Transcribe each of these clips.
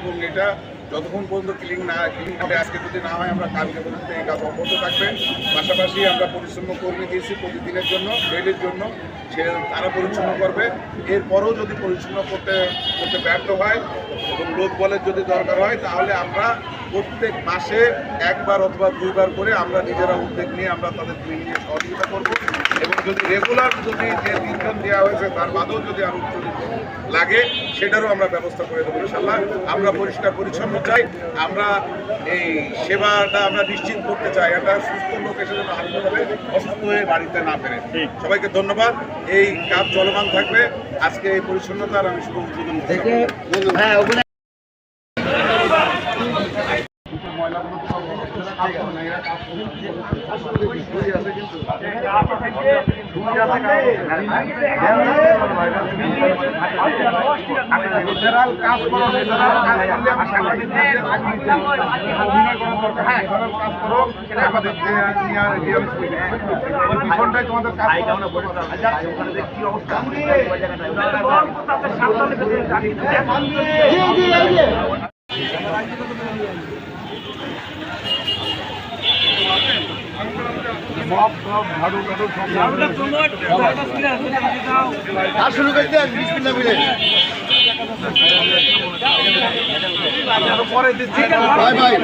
এবং এটা যতক্ষণ পর্যন্ত ক্লিন হবে আজকে যদি না হয় আমরা কালকে পর্যন্ত এই কাজ অব্যাহত থাকবে। পাশাপাশি আমরা পরিচ্ছন্ন কর্মী দিয়েছি প্রতিদিনের জন্য, ডেইলির জন্য, তারা পরিচ্ছন্ন করবে। এরপরেও যদি পরিচ্ছন্ন করতে ব্যর্থ হয় এবং লোক বলের যদি দরকার হয় তাহলে আমরা প্রত্যেক মাসে একবার অথবা দুইবার করে আমরা নিজেরা উদ্যোগ নিয়ে আমরা তাদের ক্লিনিংয়ে সহযোগিতা করবো। এবং যদি রেগুলার যদি যে 3 জন দেওয়া হয়েছে তার বাদেও যদি আরও লাগে সেটারও আমরা ব্যবস্থা করে দেবো ইনশাল্লাহ। আমরা পরিষ্কার পরিচ্ছন্ন চাই, আমরা এই সেবাটা আমরা নিশ্চিত করতে চাই। একটা সুস্থ লোক এসে যেন হাসপাতালে অসুস্থ হয়ে বাড়িতে না ফেরে। সবাইকে ধন্যবাদ। এই কাজ চলমান থাকবে। আজকে এই পরিচ্ছন্নতার আমি শুভ উদ্বোধন শুরু করে দেন বিসমিল্লাহ বলে পরে দিচ্ছি ভাই ভাই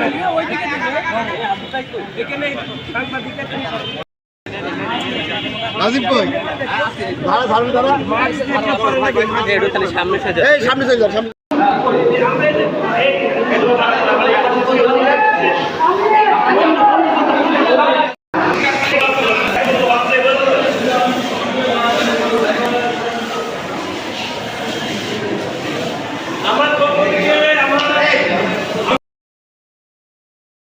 নাজিব কই ভাড়া ঝাড়ু দাঁড়া সামনে সামনে চলে যাও সামনে